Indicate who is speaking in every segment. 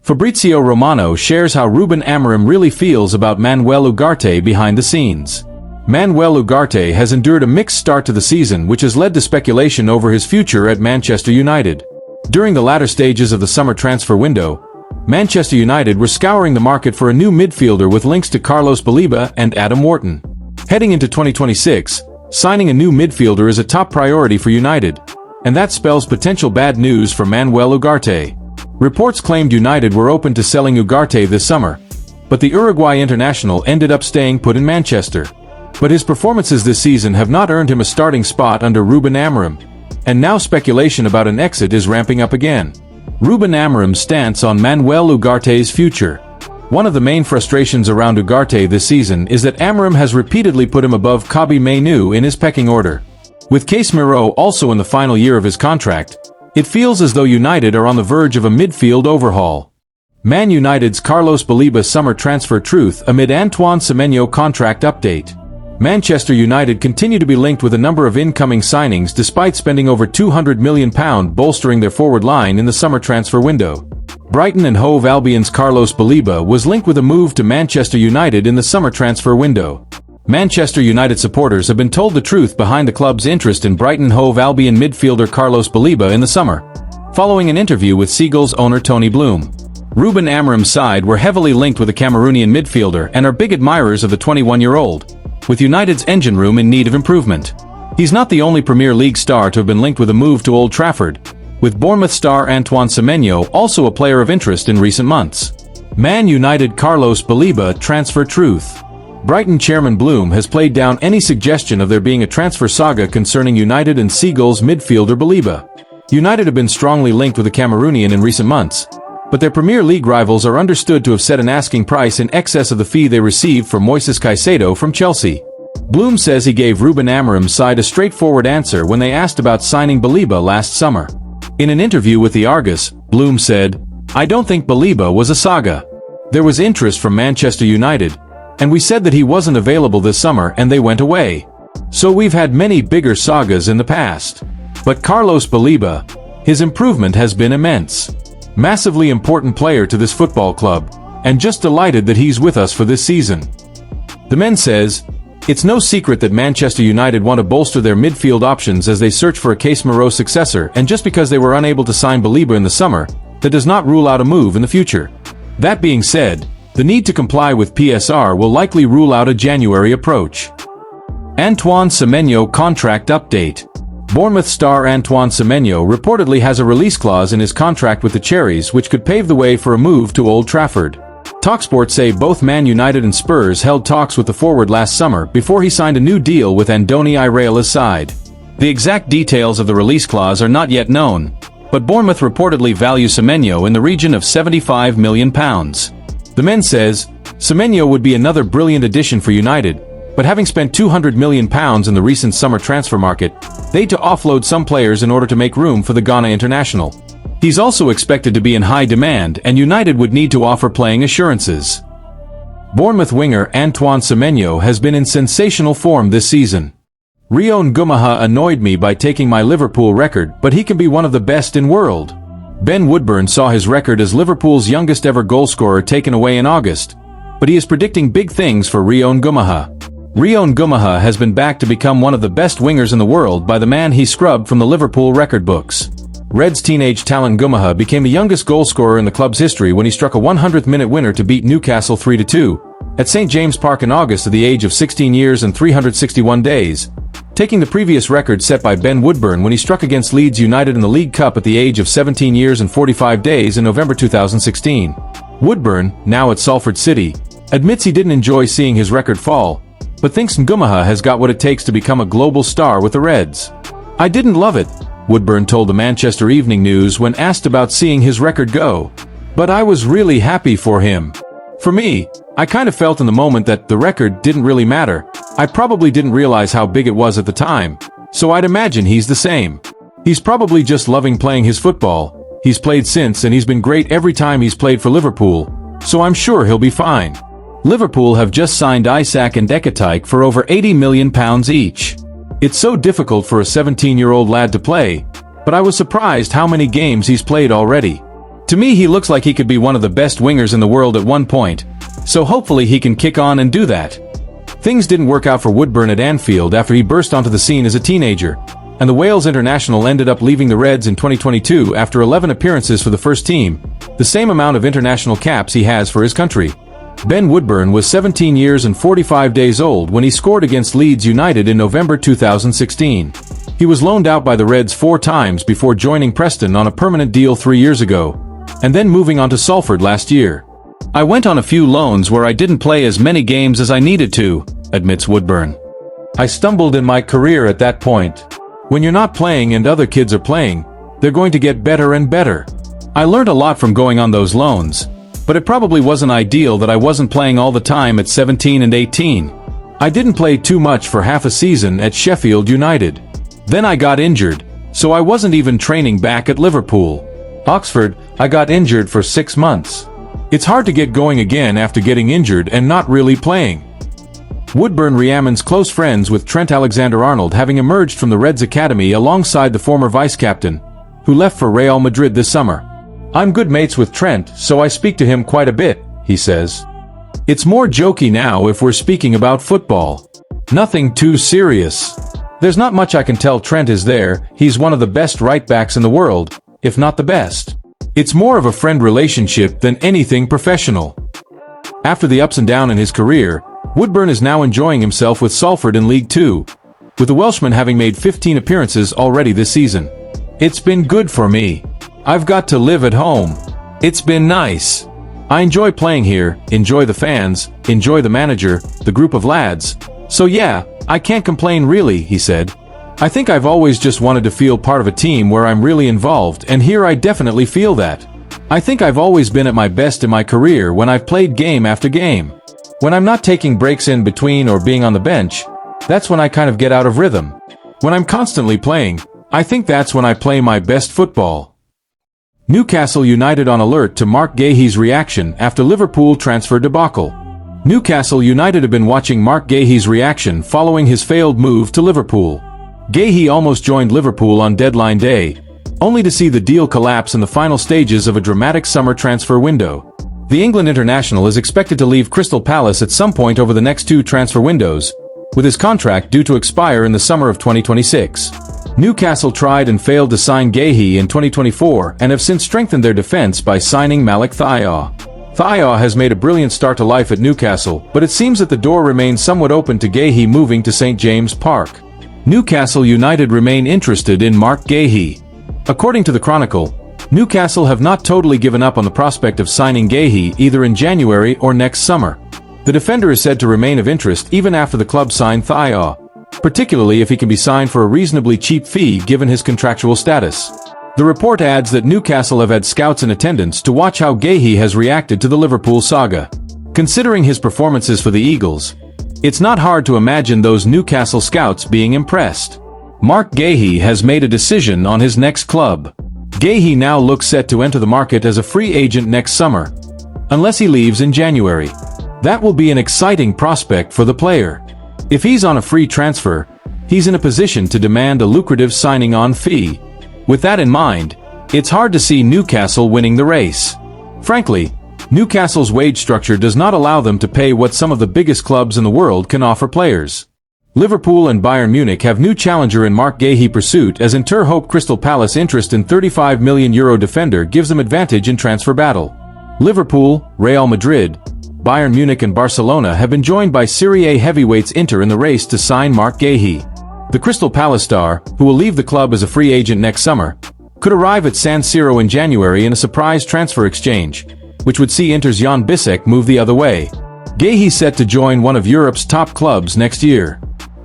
Speaker 1: Fabrizio Romano shares how Ruben Amorim really feels about Manuel Ugarte behind the scenes. Manuel Ugarte has endured a mixed start to the season, which has led to speculation over his future at Manchester United. During the latter stages of the summer transfer window, Manchester United were scouring the market for a new midfielder with links to Carlos Baleba and Adam Wharton. Heading into 2026, signing a new midfielder is a top priority for United, and that spells potential bad news for Manuel Ugarte. Reports claimed United were open to selling Ugarte this summer, but the Uruguay international ended up staying put in Manchester. But his performances this season have not earned him a starting spot under Ruben Amorim, and now speculation about an exit is ramping up again. Ruben Amorim's stance on Manuel Ugarte's future. One of the main frustrations around Ugarte this season is that Amorim has repeatedly put him above Kobbie Mainoo in his pecking order. With Casemiro also in the final year of his contract, it feels as though United are on the verge of a midfield overhaul. Man United's Carlos Baleba summer transfer truth amid Antoine Semenyo contract update. Manchester United continue to be linked with a number of incoming signings despite spending over £200 million bolstering their forward line in the summer transfer window. Brighton and Hove Albion's Carlos Baleba was linked with a move to Manchester United in the summer transfer window. Manchester United supporters have been told the truth behind the club's interest in Brighton Hove Albion midfielder Carlos Baleba in the summer, following an interview with Seagulls owner Tony Bloom. Ruben Amorim's side were heavily linked with the Cameroonian midfielder and are big admirers of the 21-year-old, with United's engine room in need of improvement. He's not the only Premier League star to have been linked with a move to Old Trafford, with Bournemouth star Antoine Semenyo also a player of interest in recent months. Man United Carlos Baleba transfer truth. Brighton chairman Bloom has played down any suggestion of there being a transfer saga concerning United and Seagulls midfielder Baleba. United have been strongly linked with the Cameroonian in recent months, but their Premier League rivals are understood to have set an asking price in excess of the fee they received for Moises Caicedo from Chelsea. Bloom says he gave Ruben Amorim's side a straightforward answer when they asked about signing Baleba last summer. In an interview with the Argus, Bloom said, "I don't think Baleba was a saga. There was interest from Manchester United, and we said that he wasn't available this summer and they went away. So we've had many bigger sagas in the past. But Carlos Baleba, his improvement has been immense. Massively important player to this football club, and just delighted that he's with us for this season." The man says, "It's no secret that Manchester United want to bolster their midfield options as they search for a Casemiro successor, and just because they were unable to sign Baleba in the summer, that does not rule out a move in the future. That being said, the need to comply with PSR will likely rule out a January approach." Antoine Semenyo contract update. Bournemouth star Antoine Semenyo reportedly has a release clause in his contract with the Cherries which could pave the way for a move to Old Trafford. Talksport say both Man United and Spurs held talks with the forward last summer before he signed a new deal with Andoni Iraola's side. The exact details of the release clause are not yet known, but Bournemouth reportedly value Semenyo in the region of £75 million. The men says, Semenyo would be another brilliant addition for United, but having spent £200 million in the recent summer transfer market, they had to offload some players in order to make room for the Ghana international. He's also expected to be in high demand and United would need to offer playing assurances. Bournemouth winger Antoine Semenyo has been in sensational form this season. Rio Ngumaha annoyed me by taking my Liverpool record, but he can be one of the best in world. Ben Woodburn saw his record as Liverpool's youngest ever goalscorer taken away in August, but he is predicting big things for Rio Ngumaha. Rio Ngumaha has been backed to become one of the best wingers in the world by the man he scrubbed from the Liverpool record books. Reds teenage talent Ngumaha became the youngest goalscorer in the club's history when he struck a 100th-minute winner to beat Newcastle 3-2 at St James Park in August at the age of 16 years and 361 days, taking the previous record set by Ben Woodburn when he struck against Leeds United in the League Cup at the age of 17 years and 45 days in November 2016. Woodburn, now at Salford City, admits he didn't enjoy seeing his record fall, but thinks Ngumaha has got what it takes to become a global star with the Reds. "I didn't love it," Woodburn told the Manchester Evening News when asked about seeing his record go. "But I was really happy for him. For me, I kind of felt in the moment that the record didn't really matter. I probably didn't realize how big it was at the time. So I'd imagine he's the same. He's probably just loving playing his football. He's played since and he's been great every time he's played for Liverpool. So I'm sure he'll be fine." Liverpool have just signed Isak and Ekatike for over £80 million each. It's so difficult for a 17-year-old lad to play, but I was surprised how many games he's played already. To me, he looks like he could be one of the best wingers in the world at one point, so hopefully he can kick on and do that. Things didn't work out for Woodburn at Anfield after he burst onto the scene as a teenager, and the Wales international ended up leaving the Reds in 2022 after 11 appearances for the first team, the same amount of international caps he has for his country. Ben Woodburn was 17 years and 45 days old when he scored against Leeds United in November 2016. He was loaned out by the Reds 4 times before joining Preston on a permanent deal 3 years ago, and then moving on to Salford last year. I went on a few loans where I didn't play as many games as I needed to, admits Woodburn. I stumbled in my career at that point. When you're not playing and other kids are playing, they're going to get better and better. I learned a lot from going on those loans, but it probably wasn't ideal that I wasn't playing all the time at 17 and 18. I didn't play too much for half a season at Sheffield United. Then I got injured, so I wasn't even training back at Liverpool. Oxford, I got injured for 6 months. It's hard to get going again after getting injured and not really playing. Woodburn remains close friends with Trent Alexander-Arnold, having emerged from the Reds Academy alongside the former vice-captain, who left for Real Madrid this summer. I'm good mates with Trent, so I speak to him quite a bit, he says. It's more jokey now if we're speaking about football. Nothing too serious. There's not much I can tell Trent is there. He's one of the best right-backs in the world, if not the best. It's more of a friend relationship than anything professional. After the ups and downs in his career, Woodburn is now enjoying himself with Salford in League Two, with the Welshman having made 15 appearances already this season. It's been good for me. I've got to live at home. It's been nice. I enjoy playing here, enjoy the fans, enjoy the manager, the group of lads. So yeah, I can't complain really, he said. I think I've always just wanted to feel part of a team where I'm really involved, and here I definitely feel that. I think I've always been at my best in my career when I've played game after game. When I'm not taking breaks in between or being on the bench, that's when I kind of get out of rhythm. When I'm constantly playing, I think that's when I play my best football. Newcastle United on alert to Mark Guéhi's reaction after Liverpool transfer debacle. Newcastle United have been watching Mark Guéhi's reaction following his failed move to Liverpool. Guéhi almost joined Liverpool on deadline day, only to see the deal collapse in the final stages of a dramatic summer transfer window. The England international is expected to leave Crystal Palace at some point over the next 2 transfer windows, with his contract due to expire in the summer of 2026. Newcastle tried and failed to sign Guéhi in 2024 and have since strengthened their defense by signing Malik Thiaw. Thiaw has made a brilliant start to life at Newcastle, but it seems that the door remains somewhat open to Guéhi moving to St James Park. Newcastle United remain interested in Mark Guéhi. According to the Chronicle, Newcastle have not totally given up on the prospect of signing Guéhi either in January or next summer. The defender is said to remain of interest even after the club signed Thiaw, particularly if he can be signed for a reasonably cheap fee given his contractual status. The report adds that Newcastle have had scouts in attendance to watch how Guéhi has reacted to the Liverpool saga. Considering his performances for the Eagles, it's not hard to imagine those Newcastle scouts being impressed. Mark Guéhi has made a decision on his next club. Guéhi now looks set to enter the market as a free agent next summer, unless he leaves in January. That will be an exciting prospect for the player. If he's on a free transfer, he's in a position to demand a lucrative signing-on fee. With that in mind, it's hard to see Newcastle winning the race. Frankly, Newcastle's wage structure does not allow them to pay what some of the biggest clubs in the world can offer players. Liverpool and Bayern Munich have new challenger in Mark Guéhi pursuit, as Inter hope Crystal Palace interest in €35 million defender gives them advantage in transfer battle. Liverpool, Real Madrid, Bayern Munich and Barcelona have been joined by Serie A heavyweights Inter in the race to sign Mark Guéhi. The Crystal Palace star, who will leave the club as a free agent next summer, could arrive at San Siro in January in a surprise transfer exchange, which would see Inter's Jan Bissek move the other way. Guéhi set to join one of Europe's top clubs next year.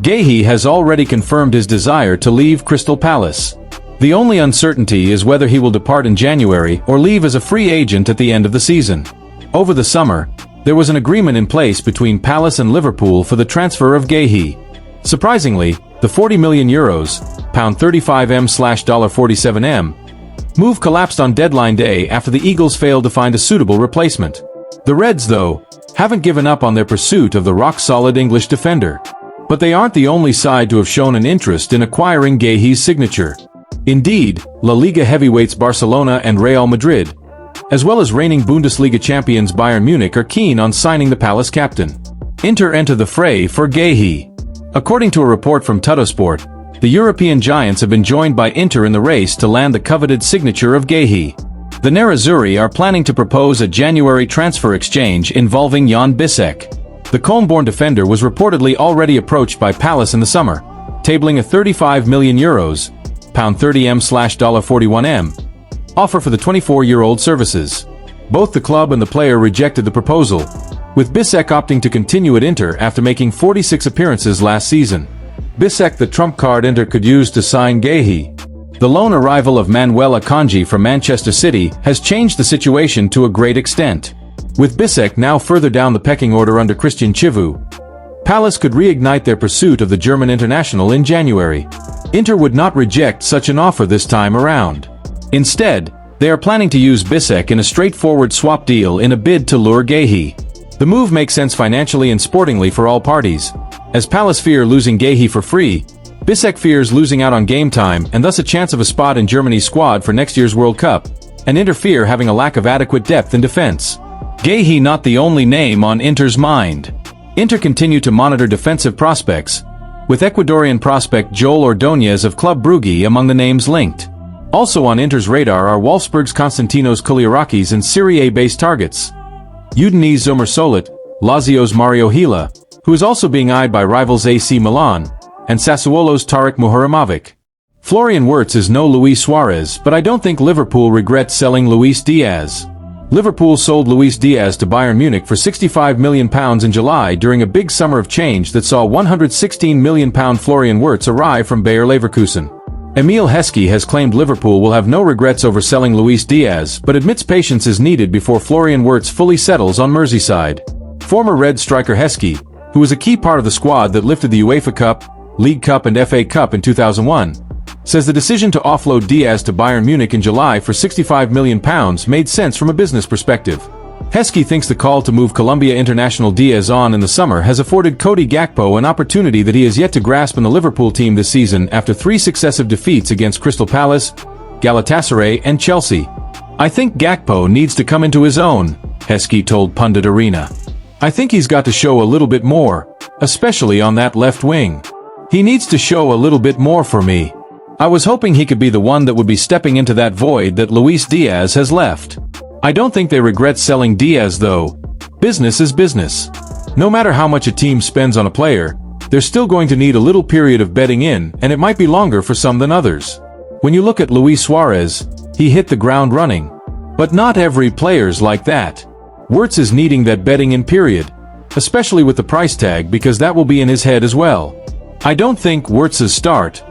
Speaker 1: Guéhi has already confirmed his desire to leave Crystal Palace. The only uncertainty is whether he will depart in January or leave as a free agent at the end of the season. Over the summer, there was an agreement in place between Palace and Liverpool for the transfer of Guéhi. Surprisingly, the €40 million, £35M/$47M, move collapsed on deadline day after the Eagles failed to find a suitable replacement. The Reds, though, haven't given up on their pursuit of the rock-solid English defender. But they aren't the only side to have shown an interest in acquiring Guéhi's signature. Indeed, La Liga heavyweights Barcelona and Real Madrid, as well as reigning Bundesliga champions Bayern Munich are keen on signing the Palace captain. Inter enter the fray for Guehi. According to a report from Tuttosport, the European giants have been joined by Inter in the race to land the coveted signature of Guehi. The Nerazzurri are planning to propose a January transfer exchange involving Jan Bissek. The Cologne-born defender was reportedly already approached by Palace in the summer, tabling a €35 million, £30M/$41M, offer for the 24-year-old services. Both the club and the player rejected the proposal, with Bissek opting to continue at Inter after making 46 appearances last season. Bissek, the trump card Inter could use to sign Guehi. The loan arrival of Manuel Ugarte from Manchester City has changed the situation to a great extent. With Bissek now further down the pecking order under Christian Chivu, Palace could reignite their pursuit of the German international in January. Inter would not reject such an offer this time around. Instead, they are planning to use Bissek in a straightforward swap deal in a bid to lure Guehi. The move makes sense financially and sportingly for all parties. As Palace fear losing Guehi for free, Bissek fears losing out on game time and thus a chance of a spot in Germany's squad for next year's World Cup, and Inter fear having a lack of adequate depth in defense. Guehi not the only name on Inter's mind. Inter continue to monitor defensive prospects, with Ecuadorian prospect Joel Ordóñez of Club Brugge among the names linked. Also on Inter's radar are Wolfsburg's Konstantinos Kouliarakis and Serie A-based targets. Udinese's Zomer Solit, Lazio's Mario Hila, who is also being eyed by rivals AC Milan, and Sassuolo's Tarek Muharramovic. Florian Wirtz is no Luis Suarez, but I don't think Liverpool regrets selling Luis Diaz. Liverpool sold Luis Diaz to Bayern Munich for £65 million in July during a big summer of change that saw £116 million Florian Wirtz arrive from Bayer Leverkusen. Emil Heskey has claimed Liverpool will have no regrets over selling Luis Diaz, but admits patience is needed before Florian Wirtz fully settles on Merseyside. Former Red striker Heskey, who was a key part of the squad that lifted the UEFA Cup, League Cup and FA Cup in 2001, says the decision to offload Diaz to Bayern Munich in July for £65 million made sense from a business perspective. Heskey thinks the call to move Colombia international Diaz on in the summer has afforded Cody Gakpo an opportunity that he has yet to grasp in the Liverpool team this season after 3 successive defeats against Crystal Palace, Galatasaray and Chelsea. I think Gakpo needs to come into his own, Heskey told Pundit Arena. I think he's got to show a little bit more, especially on that left wing. He needs to show a little bit more for me. I was hoping he could be the one that would be stepping into that void that Luis Diaz has left. I don't think they regret selling Diaz though. Business is business. No matter how much a team spends on a player, they're still going to need a little period of bedding in, and it might be longer for some than others. When you look at Luis Suarez, he hit the ground running. But not every player's like that. Wirtz is needing that bedding in period, especially with the price tag because that will be in his head as well. I don't think Wirtz's start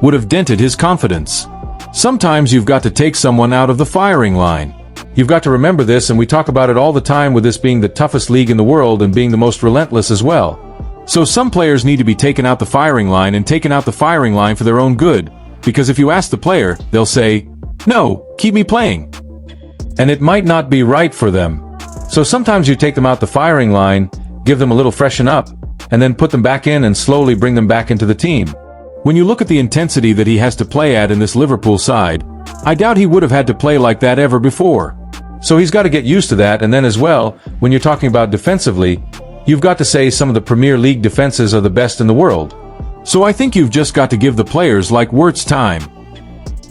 Speaker 1: would have dented his confidence. Sometimes you've got to take someone out of the firing line. You've got to remember this, and we talk about it all the time with this being the toughest league in the world and being the most relentless as well. So some players need to be taken out the firing line and taken out the firing line for their own good, because if you ask the player, they'll say, "No, keep me playing." And it might not be right for them. So sometimes you take them out the firing line, give them a little freshen up, and then put them back in and slowly bring them back into the team. When you look at the intensity that he has to play at in this Liverpool side, I doubt he would have had to play like that ever before. So he's got to get used to that, and then as well, when you're talking about defensively, you've got to say some of the Premier League defenses are the best in the world. So I think you've just got to give the players like Wirtz time.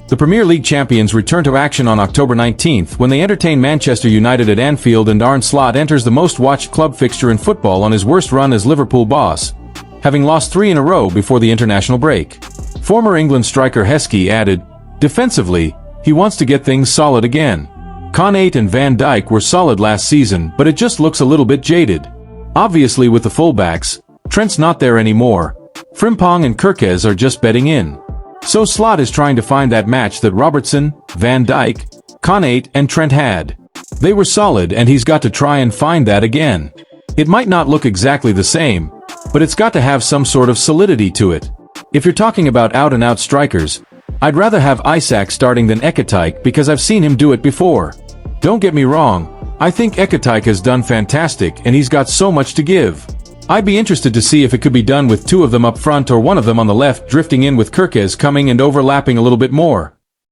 Speaker 1: The Premier League champions return to action on October 19th when they entertain Manchester United at Anfield, and Arne Slot enters the most-watched club fixture in football on his worst run as Liverpool boss, having lost 3 in a row before the international break. Former England striker Heskey added, defensively, he wants to get things solid again. Konate and Van Dijk were solid last season, but it just looks a little bit jaded. Obviously with the fullbacks, Trent's not there anymore. Frimpong and Kerkez are just bedding in. So Slot is trying to find that match that Robertson, Van Dijk, Konate and Trent had. They were solid, and he's got to try and find that again. It might not look exactly the same, but it's got to have some sort of solidity to it. If you're talking about out-and-out strikers, I'd rather have Isak starting than Ekatike because I've seen him do it before. Don't get me wrong, I think Ekatike has done fantastic and he's got so much to give. I'd be interested to see if it could be done with 2 of them up front or one of them on the left drifting in with Kerkez coming and overlapping a little bit more.